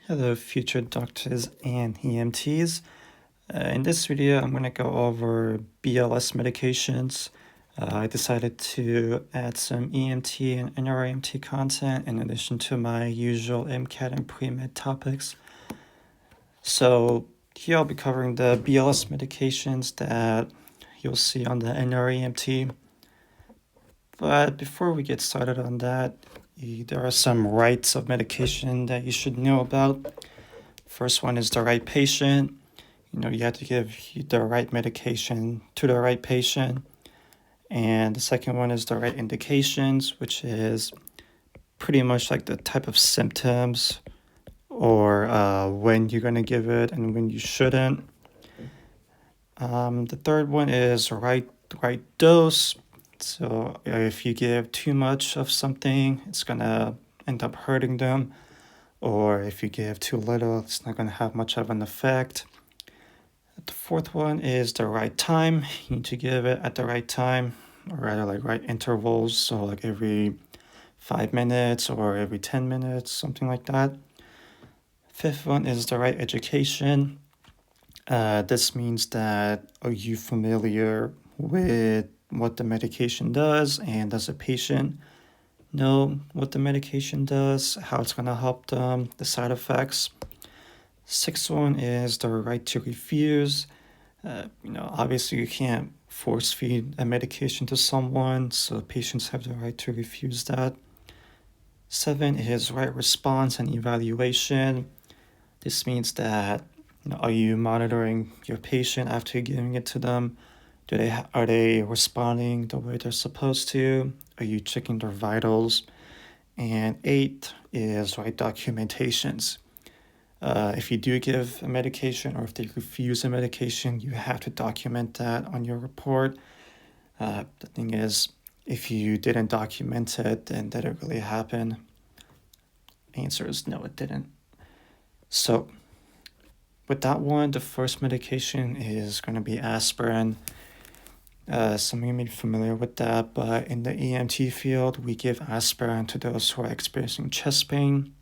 Hello, future doctors and EMTs. In this video, I'm going to go over BLS medications. I decided to add some EMT and NREMT content in addition to my usual MCAT and pre-med topics. So here I'll be covering the BLS medications that you'll see on the NREMT. But before we get started on that, there are some rights of medication that you should know about. First one is the right patient. You have to give the right medication to the right patient. And the second one is the right indications, which is pretty much like the type of symptoms or when you're going to give it and when you shouldn't. The third one is right dose. So if you give too much of something, it's going to end up hurting them. Or if you give too little, it's not going to have much of an effect. The fourth one is the right time. You need to give it at the right time, or rather like right intervals. So like every 5 minutes or every 10 minutes, something like that. Fifth one is the right education. This means that are you familiar with what the medication does, and does the patient know what the medication does, how it's going to help them, the side effects. Sixth one is the right to refuse. Obviously you can't force feed a medication to someone, so patients have the right to refuse that. 7 is right response and evaluation. This means that are you monitoring your patient after giving it to them? Are they responding the way they're supposed to? Are you checking their vitals? And 8 is right documentations. If you do give a medication or if they refuse a medication, you have to document that on your report. The thing is, if you didn't document it, then did it really happen? Answer is no, it didn't. So with that one, the first medication is going to be aspirin. Some of you may be familiar with that, but in the EMT field, we give aspirin to those who are experiencing chest pain.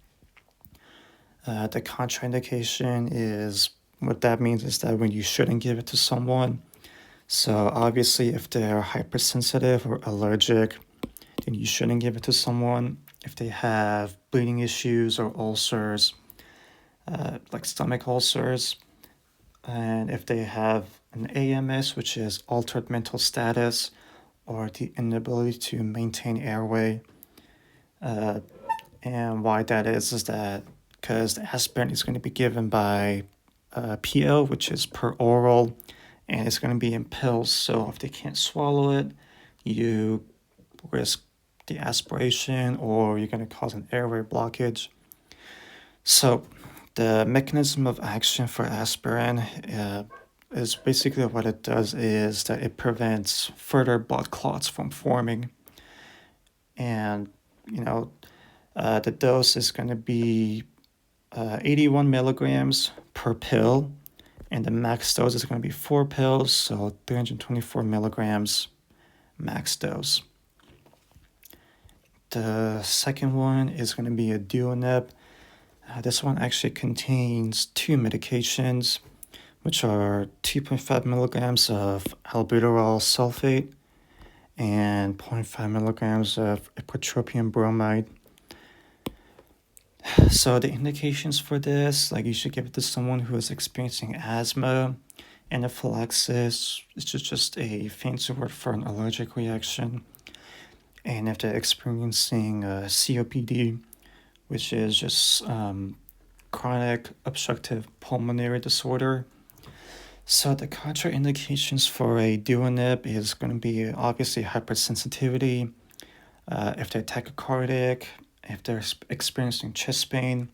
The contraindication is, what that means is that when you shouldn't give it to someone. So obviously if they're hypersensitive or allergic, then you shouldn't give it to someone. If they have bleeding issues or ulcers, like stomach ulcers, and if they have an AMS, which is altered mental status, or the inability to maintain airway. And why that is that because the aspirin is going to be given by PO, which is per oral, and it's going to be in pills. So if they can't swallow it, you risk the aspiration or you're going to cause an airway blockage. So the mechanism of action for aspirin is basically what it does is that it prevents further blood clots from forming. And, the dose is going to be 81 milligrams per pill, and the max dose is going to be 4 pills, so 324 milligrams max dose. The second one is going to be a duonep. This one actually contains 2 medications, which are 2.5 milligrams of albuterol sulfate and 0.5 milligrams of ipratropium bromide. So the indications for this, like you should give it to someone who is experiencing asthma, anaphylaxis, which is just a fancy word for an allergic reaction, and if they're experiencing COPD, which is just chronic obstructive pulmonary disorder. So the contraindications for a duonep is going to be obviously hypersensitivity, if they're tachycardic, if they're experiencing chest pain,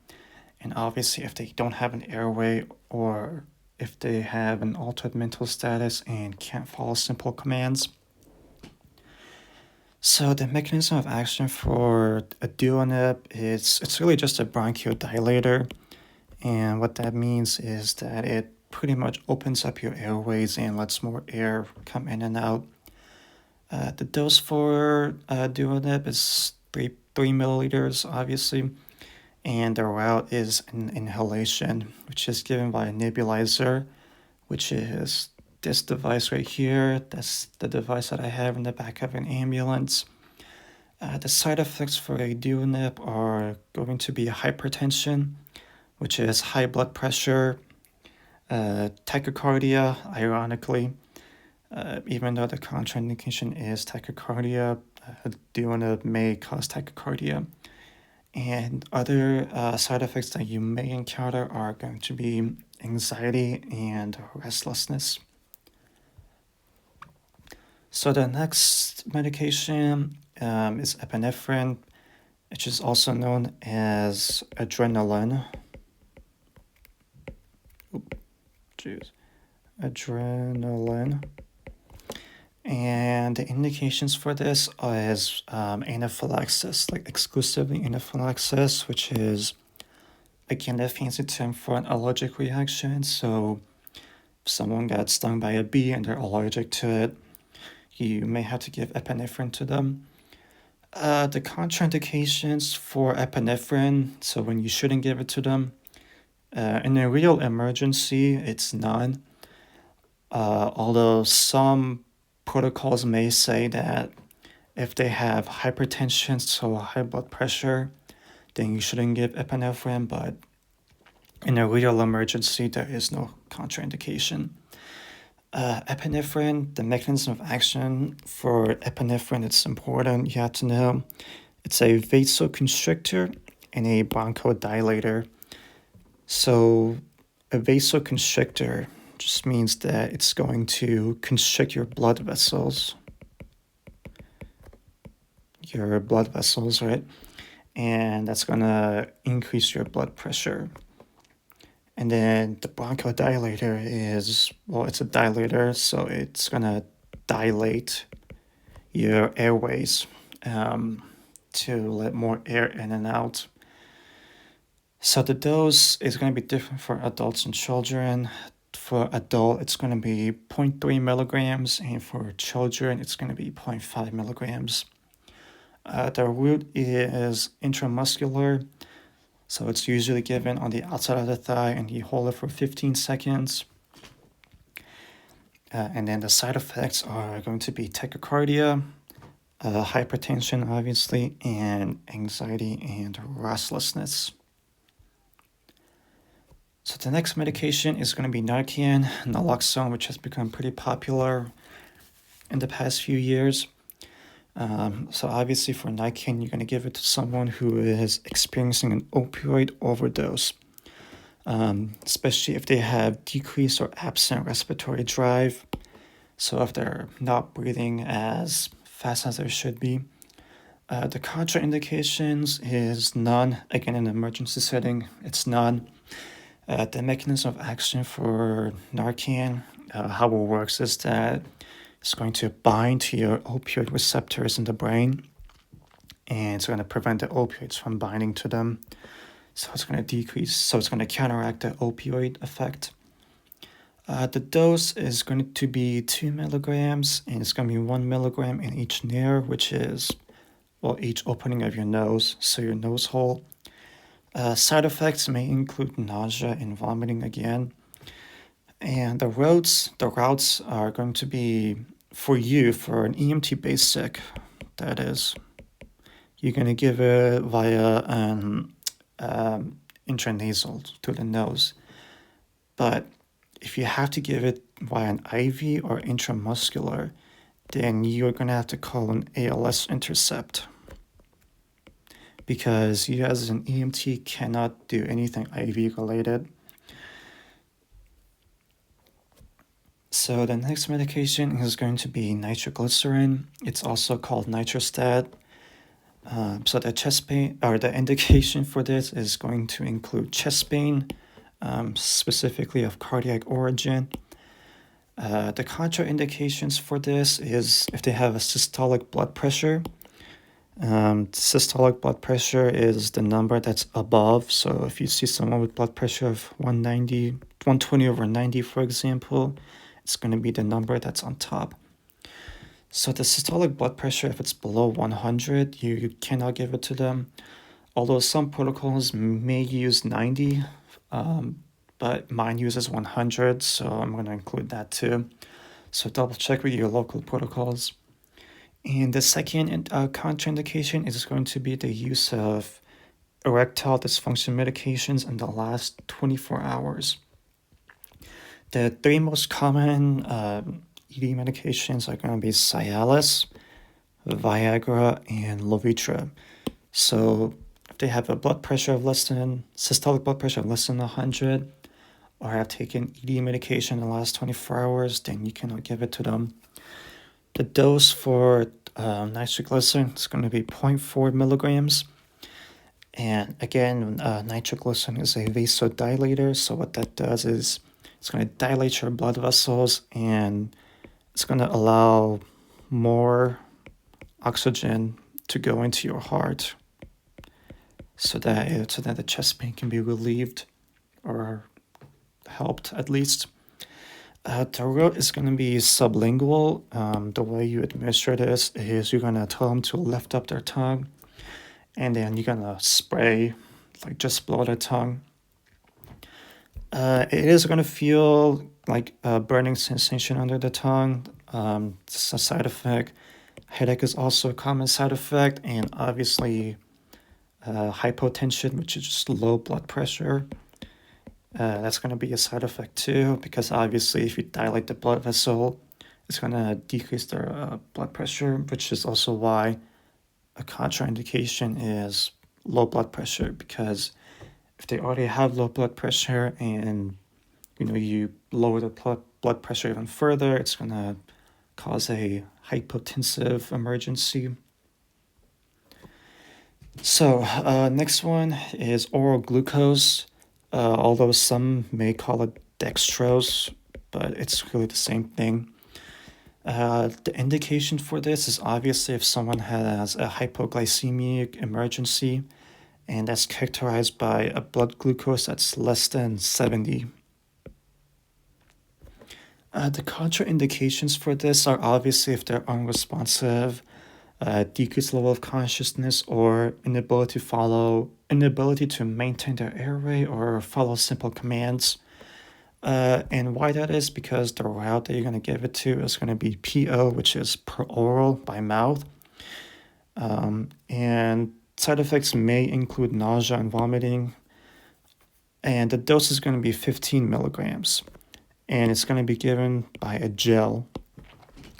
and obviously if they don't have an airway or if they have an altered mental status and can't follow simple commands. So the mechanism of action for a duonep is it's really just a bronchodilator, and what that means is that it pretty much opens up your airways and lets more air come in and out. The dose for duonep is 3 milliliters, obviously, and the route is an inhalation, which is given by a nebulizer, which is this device right here. That's the device that I have in the back of an ambulance. The side effects for a DUNIP are going to be hypertension, which is high blood pressure, tachycardia, ironically, even though the contraindication is tachycardia, DUNIP may cause tachycardia. And other side effects that you may encounter are going to be anxiety and restlessness. So the next medication is epinephrine, which is also known as adrenaline. Adrenaline. And the indications for this is anaphylaxis, like exclusively anaphylaxis, which is, again, a fancy term for an allergic reaction. So if someone got stung by a bee and they're allergic to it, you may have to give epinephrine to them. The contraindications for epinephrine, so when you shouldn't give it to them, in a real emergency, it's none. Although some protocols may say that if they have hypertension, so high blood pressure, then you shouldn't give epinephrine, but in a real emergency, there is no contraindication. Epinephrine, the mechanism of action for epinephrine, it's important. You have to know it's a vasoconstrictor and a bronchodilator. So a vasoconstrictor just means that it's going to constrict your blood vessels. Right? And that's going to increase your blood pressure. And then the bronchodilator is, well, it's a dilator, so it's going to dilate your airways to let more air in and out. So the dose is going to be different for adults and children. For adult, it's going to be 0.3 milligrams, and for children, it's going to be 0.5 milligrams. The route is intramuscular, so it's usually given on the outside of the thigh, and you hold it for 15 seconds. And then the side effects are going to be tachycardia, hypertension, obviously, and anxiety and restlessness. So the next medication is going to be Narcan, naloxone, which has become pretty popular in the past few years. So obviously for Narcan, you're going to give it to someone who is experiencing an opioid overdose, especially if they have decreased or absent respiratory drive. So if they're not breathing as fast as they should be. The contraindications is none. Again, in an emergency setting, it's none. The mechanism of action for Narcan, how it works is that it's going to bind to your opioid receptors in the brain, and it's going to prevent the opioids from binding to them. So it's going to counteract the opioid effect. The dose is going to be 2 milligrams, and it's going to be 1 milligram in each nair, which is, well, each opening of your nose, so your nose hole. Side effects may include nausea and vomiting again. And the routes are going to be for an EMT basic, that is. You're going to give it via an intranasal to the nose. But if you have to give it via an IV or intramuscular, then you're going to have to call an ALS intercept, because you as an EMT cannot do anything IV related. So the next medication is going to be nitroglycerin. It's also called nitrostat. So the chest pain, or the indication for this, is going to include chest pain, specifically of cardiac origin. The contraindications for this is if they have a systolic blood pressure. Systolic blood pressure is the number that's above. So if you see someone with blood pressure of 120 over 90, for example, it's going to be the number that's on top. So the systolic blood pressure, if it's below 100, you cannot give it to them. although some protocols may use 90, but mine uses 100, so I'm going to include that too. So double check with your local protocols. And the second contraindication is going to be the use of erectile dysfunction medications in the last 24 hours. The three most common ED medications are going to be Cialis, Viagra, and Levitra. So if they have a blood pressure of systolic blood pressure of less than 100, or have taken ED medication in the last 24 hours, then you cannot give it to them. The dose for nitroglycerin is going to be 0.4 milligrams. And again, nitroglycerin is a vasodilator. So what that does is it's going to dilate your blood vessels and it's going to allow more oxygen to go into your heart so that the chest pain can be relieved or helped at least. The route is going to be sublingual. The way you administer this is you're going to tell them to lift up their tongue and then you're going to spray, like just blow their tongue. It is going to feel like a burning sensation under the tongue. It's a side effect. Headache is also a common side effect, and obviously hypotension, which is just low blood pressure. That's going to be a side effect too, because obviously if you dilate the blood vessel, it's going to decrease their blood pressure, which is also why a contraindication is low blood pressure, because if they already have low blood pressure and you lower the blood pressure even further, it's going to cause a hypotensive emergency. So next one is oral glucose. Although some may call it dextrose, but it's really the same thing. The indication for this is obviously if someone has a hypoglycemic emergency, and that's characterized by a blood glucose that's less than 70. The contraindications for this are obviously if they're unresponsive, decreased level of consciousness, or inability to maintain their airway or follow simple commands. And why that is because the route that you're going to give it to is going to be PO, which is per oral by mouth. And side effects may include nausea and vomiting. And the dose is going to be 15 milligrams. And it's going to be given by a gel.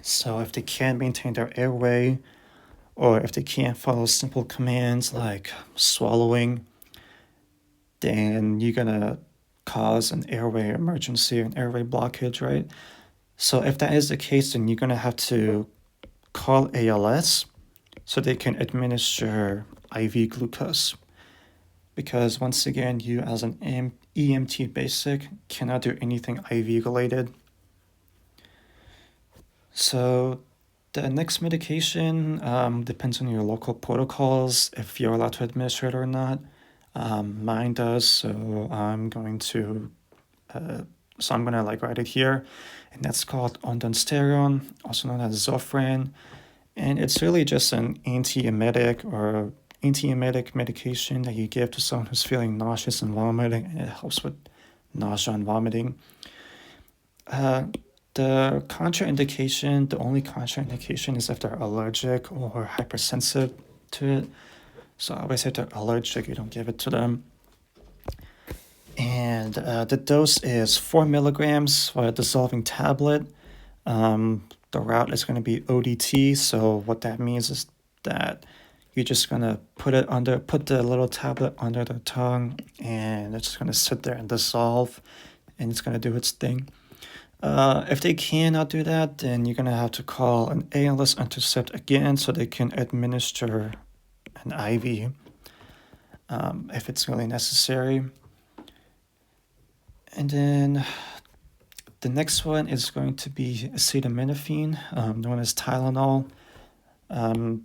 So if they can't maintain their airway, or if they can't follow simple commands like swallowing, then you're going to cause an airway emergency, an airway blockage, right? So if that is the case, then you're going to have to call ALS so they can administer IV glucose. Because once again, you as an EMT basic cannot do anything IV related. So the next medication depends on your local protocols, if you're allowed to administer it or not. Mine does, so I'm going to write it here, and that's called ondansetron, also known as Zofran, and it's really just an antiemetic medication that you give to someone who's feeling nauseous and vomiting, and it helps with nausea and vomiting. The only contraindication is if they're allergic or hypersensitive to it. So I always say if they're allergic, you don't give it to them. And the dose is 4 milligrams for a dissolving tablet. The route is going to be ODT. So what that means is that you're just going to put the little tablet under the tongue, and it's just going to sit there and dissolve, and it's going to do its thing. If they cannot do that, then you're going to have to call an ALS intercept again so they can administer an IV if it's really necessary. And then the next one is going to be acetaminophen, known as Tylenol.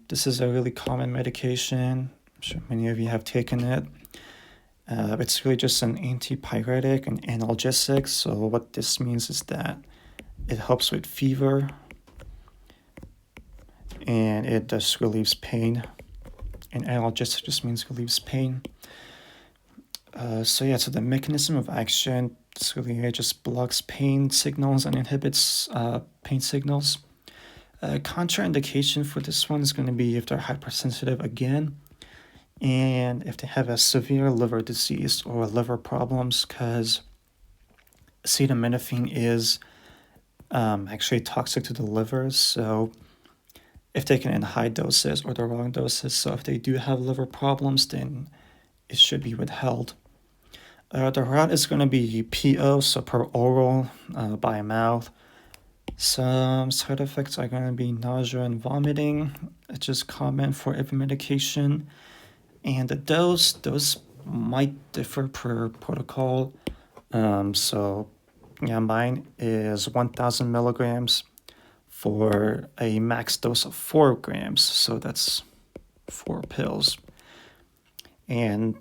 This is a really common medication. I'm sure many of you have taken it. It's really just an antipyretic and analgesic. So what this means is that it helps with fever and it just relieves pain. and analgesic just means relieves pain. So the mechanism of action basically just blocks pain signals and inhibits pain signals. Contraindication for this one is going to be if they're hypersensitive again, and if they have a severe liver disease or liver problems, because acetaminophen is actually toxic to the liver. So if taken in high doses or the wrong doses, so if they do have liver problems, then it should be withheld. The route is going to be PO, so per oral, by mouth. Some side effects are going to be nausea and vomiting. It's just common for every medication. And the dose might differ per protocol. Mine is 1,000 milligrams for a max dose of 4 grams. So that's 4 pills. And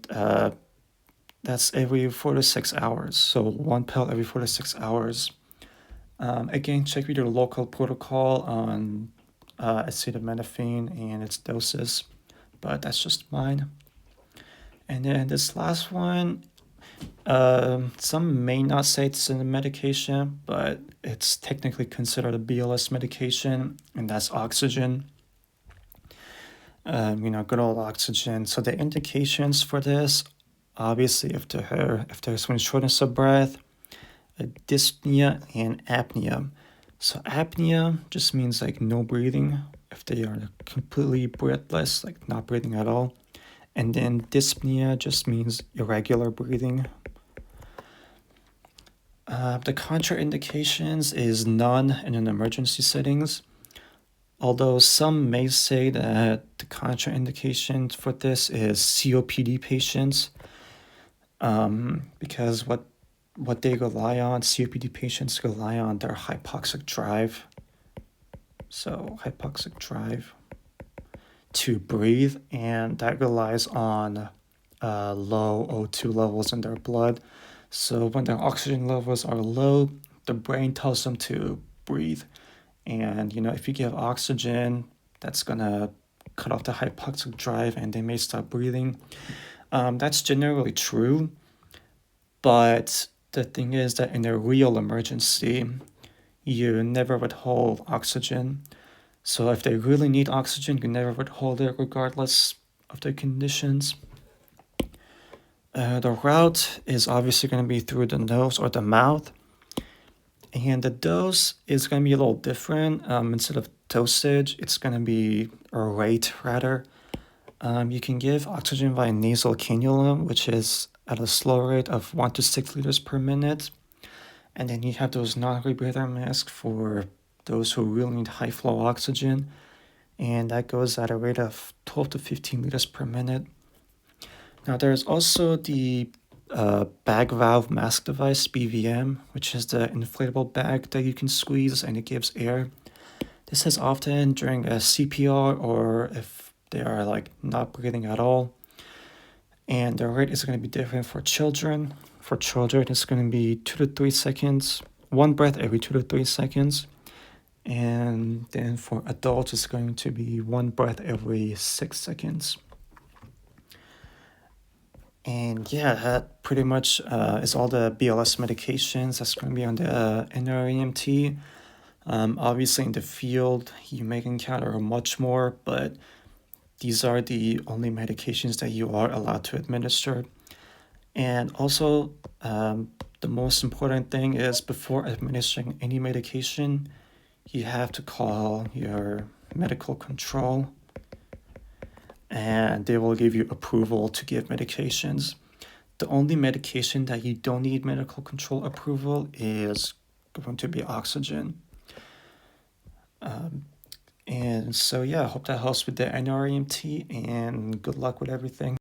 that's every 4 to 6 hours. So 1 pill every 4 to 6 hours. Again, check with your local protocol on acetaminophen and its doses, but that's just mine. And then this last one, some may not say it's a medication, but it's technically considered a BLS medication, and that's oxygen. Good old oxygen. So the indications for this, obviously, if there's shortness of breath, dyspnea, and apnea. So apnea just means like no breathing, if they are completely breathless, like not breathing at all. And then dyspnea just means irregular breathing. The contraindications is none in an emergency settings, although some may say that the contraindication for this is COPD patients, because what they rely on, COPD patients rely on their hypoxic drive. So hypoxic drive to breathe, and that relies on low O2 levels in their blood. So when their oxygen levels are low, the brain tells them to breathe. And, if you give oxygen, that's going to cut off the hypoxic drive and they may stop breathing. That's generally true. But the thing is that in a real emergency, you never withhold oxygen. So if they really need oxygen, you never withhold it regardless of their conditions. The route is obviously going to be through the nose or the mouth. And the dose is going to be a little different. Instead of dosage, it's going to be a rate rather. You can give oxygen via nasal cannula, which is at a slow rate of 1 to 6 liters per minute. And then you have those non-rebreather masks for those who really need high flow oxygen. And that goes at a rate of 12 to 15 liters per minute. Now there's also the bag valve mask device, BVM, which is the inflatable bag that you can squeeze and it gives air. This is often during a CPR or if they are not breathing at all. And the rate is going to be different for children. For children, it's going to be 2 to 3 seconds, 1 breath every 2 to 3 seconds. And then for adults, it's going to be 1 breath every 6 seconds. And that pretty much is all the BLS medications that's going to be on the NREMT. Obviously, in the field, you may encounter much more, but these are the only medications that you are allowed to administer. And also, the most important thing is before administering any medication, you have to call your medical control and they will give you approval to give medications. The only medication that you don't need medical control approval is going to be oxygen. And so, I hope that helps with the NREMT and good luck with everything.